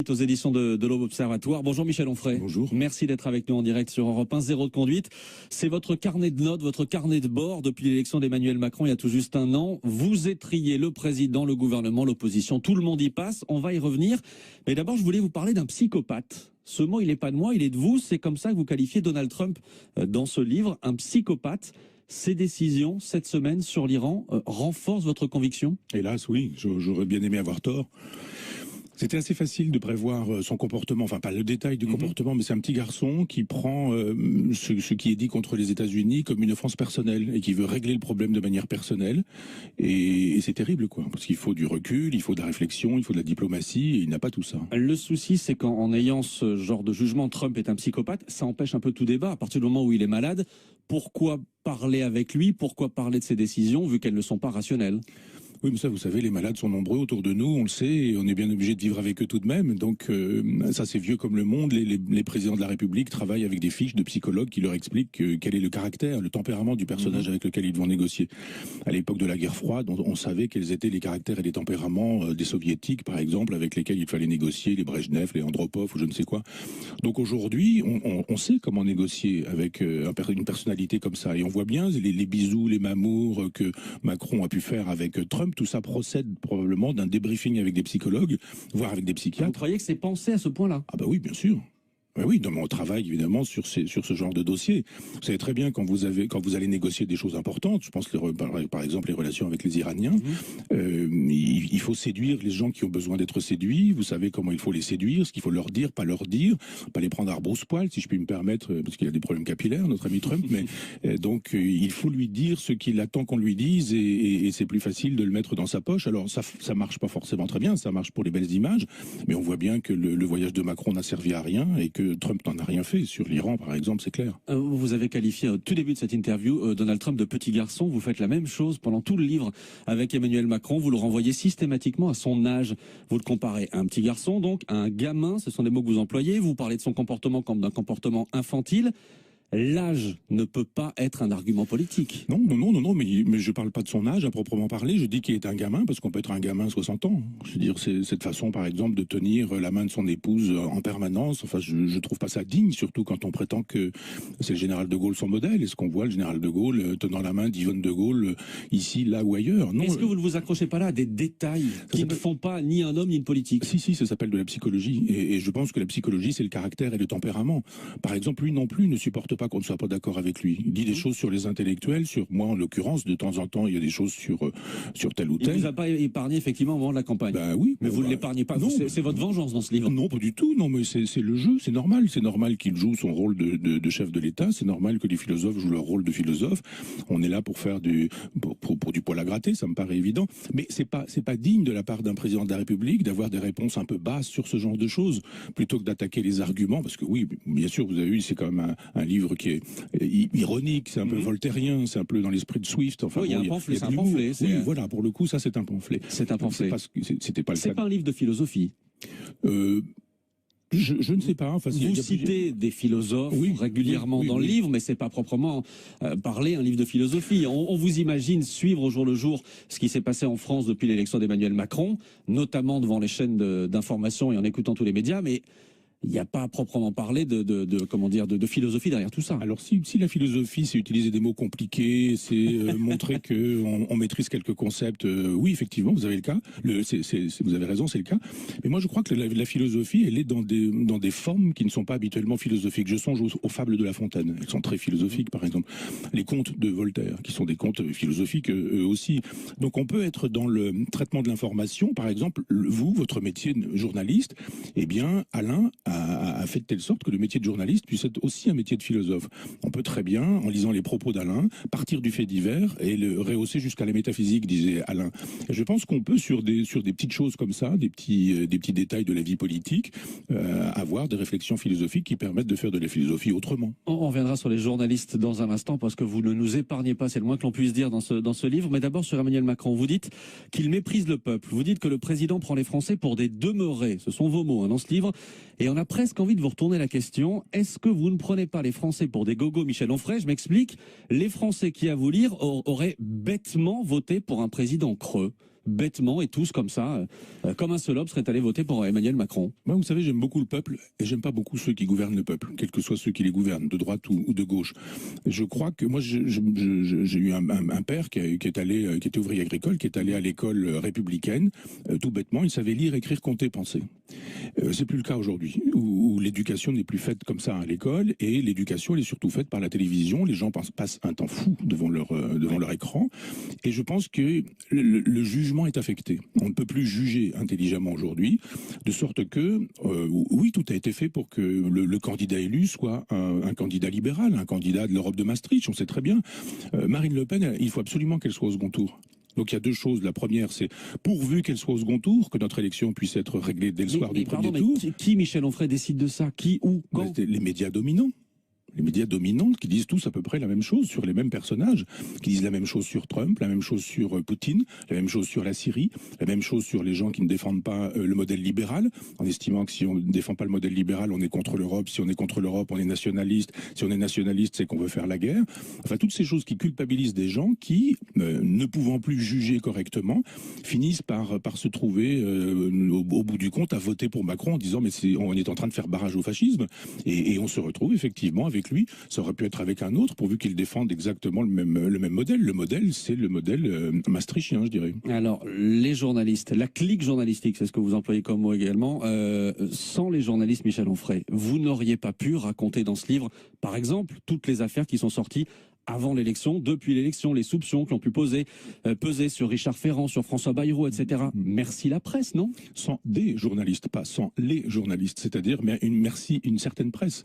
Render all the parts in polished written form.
aux éditions de l'Observatoire. Bonjour Michel Onfray. Bonjour. Merci d'être avec nous en direct sur Europe 1. Zéro de conduite. C'est votre carnet de notes, votre carnet de bord depuis l'élection d'Emmanuel Macron il y a tout juste un an. Vous étriez le président, le gouvernement, l'opposition. Tout le monde y passe. On va y revenir. Mais d'abord, je voulais vous parler d'un psychopathe. Ce mot, il n'est pas de moi, il est de vous. C'est comme ça que vous qualifiez Donald Trump dans ce livre, un psychopathe. Ces décisions, cette semaine, sur l'Iran, renforcent votre conviction ? Hélas, oui, j'aurais bien aimé avoir tort. C'était assez facile de prévoir son comportement, enfin pas le détail du comportement, mais c'est un petit garçon qui prend ce qui est dit contre les États-Unis comme une offense personnelle et qui veut régler le problème de manière personnelle. Et c'est terrible, quoi, parce qu'il faut du recul, il faut de la réflexion, il faut de la diplomatie, et il n'a pas tout ça. Le souci, c'est qu'en ayant ce genre de jugement, Trump est un psychopathe, ça empêche un peu tout débat. À partir du moment où il est malade, pourquoi parler avec lui ? Pourquoi parler de ses décisions, vu qu'elles ne sont pas rationnelles ? Oui, mais ça, vous savez, les malades sont nombreux autour de nous, on le sait, et on est bien obligé de vivre avec eux tout de même. Donc, ça, c'est vieux comme le monde. Les présidents de la République travaillent avec des fiches de psychologues qui leur expliquent quel est le caractère, le tempérament du personnage avec lequel ils vont négocier. À l'époque de la guerre froide, on savait quels étaient les caractères et les tempéraments des soviétiques, par exemple, avec lesquels il fallait négocier, les Brejnev, les Andropov ou je ne sais quoi. Donc aujourd'hui, on sait comment négocier avec une personnalité comme ça. Et on voit bien les bisous, les mamours que Macron a pu faire avec Trump. Tout ça procède probablement d'un débriefing avec des psychologues, voire avec des psychiatres. Vous croyez que c'est pensé à ce point-là ? Ah bah oui, bien sûr. Oui, non, mais on travaille évidemment sur ce genre de dossier. Vous savez très bien quand vous allez négocier des choses importantes, je pense par exemple les relations avec les Iraniens, il faut séduire les gens qui ont besoin d'être séduits. Vous savez comment il faut les séduire, ce qu'il faut leur dire, pas les prendre à rebrousse-poil, si je puis me permettre, parce qu'il a des problèmes capillaires, notre ami Trump. Mais donc il faut lui dire ce qu'il attend qu'on lui dise, et c'est plus facile de le mettre dans sa poche. Alors ça marche pas forcément très bien, ça marche pour les belles images, mais on voit bien que le voyage de Macron n'a servi à rien et que Trump n'en a rien fait. Sur l'Iran, par exemple, c'est clair. Vous avez qualifié au tout début de cette interview Donald Trump de petit garçon. Vous faites la même chose pendant tout le livre avec Emmanuel Macron. Vous le renvoyez systématiquement à son âge. Vous le comparez à un petit garçon, donc à un gamin. Ce sont des mots que vous employez. Vous parlez de son comportement comme d'un comportement infantile. L'âge ne peut pas être un argument politique. Non, mais je parle pas de son âge à proprement parler, je dis qu'il est un gamin, parce qu'on peut être un gamin à 60 ans. Je veux dire, c'est cette façon, par exemple, de tenir la main de son épouse en permanence. Enfin, je trouve pas ça digne, surtout quand on prétend que c'est le général de Gaulle son modèle. Est-ce qu'on voit le général de Gaulle tenant la main d'Yvonne de Gaulle ici, là ou ailleurs? Non. Est-ce que vous ne vous accrochez pas là à des détails qui ne font pas ni un homme ni une politique? Si, ça s'appelle de la psychologie. Et je pense que la psychologie, c'est le caractère et le tempérament. Par exemple, lui non plus ne supporte pas qu'on ne soit pas d'accord avec lui. Il dit des choses sur les intellectuels, sur moi en l'occurrence, de temps en temps, il y a des choses sur tel ou tel. Il vous a pas épargné effectivement au moment de la campagne. Ben oui. Mais vous ne l'épargnez pas. C'est votre vengeance dans ce livre. Non, pas du tout. Non, mais c'est le jeu, c'est normal. C'est normal qu'il joue son rôle de chef de l'État. C'est normal que les philosophes jouent leur rôle de philosophe. On est là pour faire pour du poil à gratter, ça me paraît évident. Mais c'est pas digne de la part d'un président de la République d'avoir des réponses un peu basses sur ce genre de choses, plutôt que d'attaquer les arguments. Parce que oui, bien sûr, vous avez vu, c'est quand même un livre qui est ironique, c'est un peu voltairien, c'est un peu dans l'esprit de Swift. Enfin, oui, il y a un pamphlet, c'est un pamphlet. Oui, voilà, pour le coup, ça c'est un pamphlet. C'est un pamphlet. C'était pas le cas. C'est pas un livre de philosophie. Je ne sais pas. Enfin, vous citez des philosophes régulièrement dans le livre, mais c'est pas proprement parler un livre de philosophie. On vous imagine suivre au jour le jour ce qui s'est passé en France depuis l'élection d'Emmanuel Macron, notamment devant les chaînes d'information et en écoutant tous les médias, mais il n'y a pas à proprement parler de philosophie derrière tout ça. Alors si la philosophie, c'est utiliser des mots compliqués, c'est montrer que on maîtrise quelques concepts, oui, effectivement, vous avez le cas. Vous avez raison, c'est le cas. Mais moi, je crois que la philosophie, elle est dans des formes qui ne sont pas habituellement philosophiques. Je songe aux fables de La Fontaine. Elles sont très philosophiques, par exemple. Les contes de Voltaire, qui sont des contes philosophiques eux aussi. Donc on peut être dans le traitement de l'information, par exemple, vous, votre métier de journaliste, eh bien, Alain a fait de telle sorte que le métier de journaliste puisse être aussi un métier de philosophe. On peut très bien, en lisant les propos d'Alain, partir du fait divers et le rehausser jusqu'à la métaphysique, disait Alain. Et je pense qu'on peut, sur des petites choses comme ça, des petits détails de la vie politique, avoir des réflexions philosophiques qui permettent de faire de la philosophie autrement. On reviendra sur les journalistes dans un instant, parce que vous ne nous épargnez pas, c'est le moins que l'on puisse dire dans ce livre. Mais d'abord sur Emmanuel Macron, vous dites qu'il méprise le peuple. Vous dites que le président prend les Français pour des demeurés. Ce sont vos mots dans ce livre. Et on a presque envie de vous retourner la question. Est-ce que vous ne prenez pas les Français pour des gogos, Michel Onfray? Je m'explique. Les Français qui, à vous lire, auraient bêtement voté pour un président creux. bêtement et tous comme ça, comme un seul homme, seraient allés voter pour Emmanuel Macron? Moi, vous savez, j'aime beaucoup le peuple et j'aime pas beaucoup ceux qui gouvernent le peuple, quels que soient ceux qui les gouvernent, de droite ou de gauche. Je crois que moi, j'ai eu un père qui était ouvrier agricole, qui est allé à l'école républicaine, tout bêtement, il savait lire, écrire, compter, penser. C'est plus le cas aujourd'hui, où l'éducation n'est plus faite comme ça à l'école, et l'éducation, elle est surtout faite par la télévision. Les gens passent un temps fou devant leur écran, et je pense que le jugement est affecté. On ne peut plus juger intelligemment aujourd'hui, de sorte que, oui, tout a été fait pour que le candidat élu soit un candidat libéral, un candidat de l'Europe de Maastricht, on sait très bien. Marine Le Pen, il faut absolument qu'elle soit au second tour. Donc il y a deux choses. La première, c'est pourvu qu'elle soit au second tour, que notre élection puisse être réglée dès le soir du premier tour. Qui, Michel Onfray, décide de ça? Qui, où, quand? Les médias dominants. Les médias dominants qui disent tous à peu près la même chose sur les mêmes personnages, qui disent la même chose sur Trump, la même chose sur Poutine, la même chose sur la Syrie, la même chose sur les gens qui ne défendent pas le modèle libéral, en estimant que si on ne défend pas le modèle libéral, on est contre l'Europe, si on est contre l'Europe, on est nationaliste, si on est nationaliste, c'est qu'on veut faire la guerre. Enfin, toutes ces choses qui culpabilisent des gens qui, ne pouvant plus juger correctement, finissent par se trouver au bout du compte à voter pour Macron en disant mais on est en train de faire barrage au fascisme, et on se retrouve effectivement avec lui, ça aurait pu être avec un autre, pourvu qu'il défende exactement le même modèle. Le modèle, c'est le modèle maastrichtien, je dirais. Alors, les journalistes, la clique journalistique, c'est ce que vous employez comme mot également, sans les journalistes, Michel Onfray, vous n'auriez pas pu raconter dans ce livre, par exemple, toutes les affaires qui sont sorties avant l'élection, depuis l'élection, les soupçons qui ont pu peser sur Richard Ferrand, sur François Bayrou, etc. Merci la presse, non? Sans des journalistes, pas sans les journalistes, c'est-à-dire merci une certaine presse.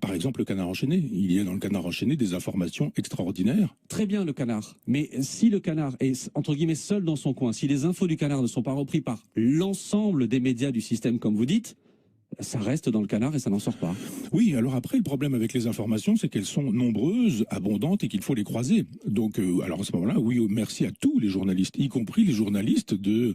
Par exemple, le Canard enchaîné. Il y a dans le Canard enchaîné des informations extraordinaires. Très bien, le Canard. Mais si le Canard est, entre guillemets, seul dans son coin, si les infos du Canard ne sont pas repris par l'ensemble des médias du système, comme vous dites, ça reste dans le Canard et ça n'en sort pas. Oui, alors après, le problème avec les informations, c'est qu'elles sont nombreuses, abondantes et qu'il faut les croiser. Donc, alors à ce moment-là, oui, merci à tous les journalistes, y compris les journalistes de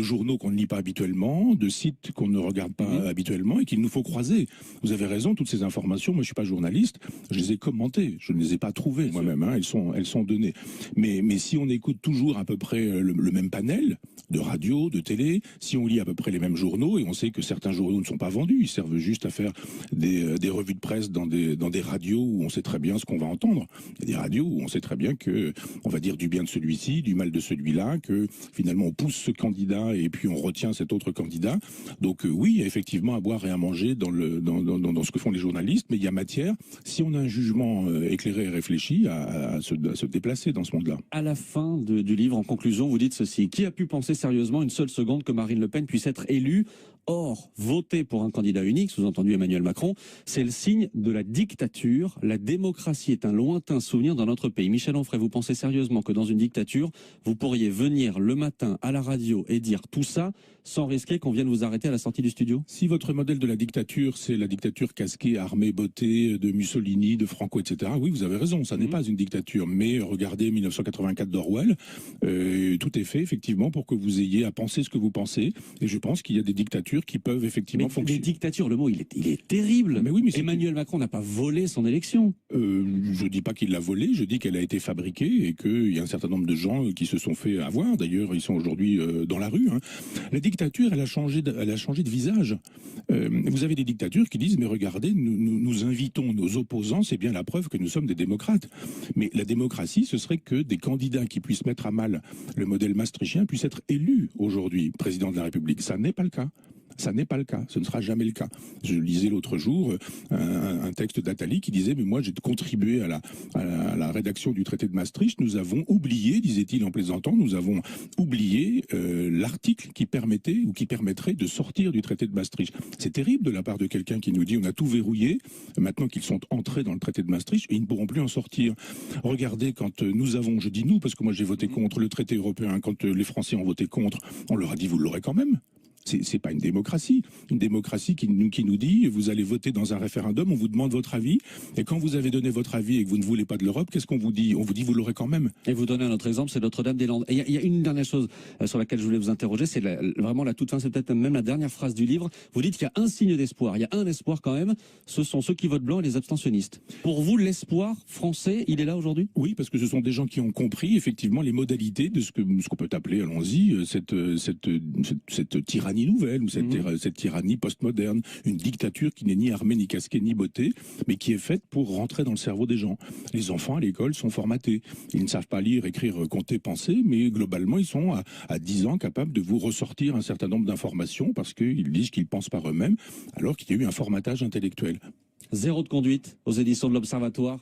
journaux qu'on ne lit pas habituellement, de sites qu'on ne regarde pas habituellement et qu'il nous faut croiser. Vous avez raison, toutes ces informations, moi je suis pas journaliste, je les ai commentées, je ne les ai pas trouvées moi-même, hein, elles sont données. Mais si on écoute toujours à peu près le même panel de radio, de télé, si on lit à peu près les mêmes journaux, et on sait que certains journaux ne sont pas vendus, ils servent juste à faire des revues de presse dans des radios où on sait très bien ce qu'on va entendre. Il y a des radios où on sait très bien que on va dire du bien de celui-ci, du mal de celui-là, que finalement on pousse ce candidat et puis on retient cet autre candidat. Donc oui, il y a effectivement à boire et à manger dans ce que font les journalistes, mais il y a matière, si on a un jugement éclairé et réfléchi, à se déplacer dans ce monde-là. À la fin du livre, en conclusion, vous dites ceci: qui a pu penser sérieusement une seule seconde que Marine Le Pen puisse être élue? Or, voter pour un candidat unique, sous-entendu Emmanuel Macron, c'est le signe de la dictature. La démocratie est un lointain souvenir dans notre pays. Michel Onfray, vous pensez sérieusement que dans une dictature, vous pourriez venir le matin à la radio et dire tout ça sans risquer qu'on vienne vous arrêter à la sortie du studio? Si votre modèle de la dictature, c'est la dictature casquée, armée, bottée de Mussolini, de Franco, etc., oui, vous avez raison, ça n'est pas une dictature. Mais regardez 1984 d'Orwell, tout est fait effectivement pour que vous ayez à penser ce que vous pensez. Et je pense qu'il y a des dictatures qui peuvent effectivement fonctionner. Les dictatures, le mot, il est terrible. Mais oui, mais Emmanuel Macron n'a pas volé son élection. Je dis pas qu'il l'a volée, je dis qu'elle a été fabriquée et qu'il y a un certain nombre de gens qui se sont fait avoir. D'ailleurs, ils sont aujourd'hui dans la rue. Hein. La dictature, elle a changé de visage. Vous avez des dictatures qui disent, mais regardez, nous invitons nos opposants, c'est bien la preuve que nous sommes des démocrates. Mais la démocratie, ce serait que des candidats qui puissent mettre à mal le modèle maastrichtien puissent être élus aujourd'hui président de la République. Ça n'est pas le cas. Ça n'est pas le cas, ce ne sera jamais le cas. Je lisais l'autre jour un texte d'Attali qui disait « Mais moi j'ai contribué à la rédaction du traité de Maastricht, nous avons oublié, disait-il en plaisantant, nous avons oublié l'article qui permettait ou qui permettrait de sortir du traité de Maastricht. » C'est terrible de la part de quelqu'un qui nous dit « On a tout verrouillé, maintenant qu'ils sont entrés dans le traité de Maastricht, et ils ne pourront plus en sortir. » Regardez, quand nous avons, je dis nous parce que moi j'ai voté contre le traité européen, quand les Français ont voté contre, on leur a dit « Vous l'aurez quand même ». C'est pas une démocratie. Une démocratie qui nous dit, vous allez voter dans un référendum, on vous demande votre avis, et quand vous avez donné votre avis et que vous ne voulez pas de l'Europe, qu'est-ce qu'on vous dit? On vous dit, vous l'aurez quand même. Et vous donnez un autre exemple, c'est Notre-Dame-des-Landes. Et il y a une dernière chose sur laquelle je voulais vous interroger, c'est vraiment la toute fin, c'est peut-être même la dernière phrase du livre. Vous dites qu'il y a un signe d'espoir. Il y a un espoir quand même, ce sont ceux qui votent blanc et les abstentionnistes. Pour vous, l'espoir français, il est là aujourd'hui? Oui, parce que ce sont des gens qui ont compris effectivement les modalités de ce qu'on peut appeler, allons-y, cette tyrannie nouvelle, ou cette tyrannie postmoderne, une dictature qui n'est ni armée, ni casquée, ni bottée, mais qui est faite pour rentrer dans le cerveau des gens. Les enfants à l'école sont formatés. Ils ne savent pas lire, écrire, compter, penser, mais globalement, ils sont à 10 ans capables de vous ressortir un certain nombre d'informations parce qu'ils disent qu'ils pensent par eux-mêmes, alors qu'il y a eu un formatage intellectuel. Zéro de conduite aux éditions de l'Observatoire.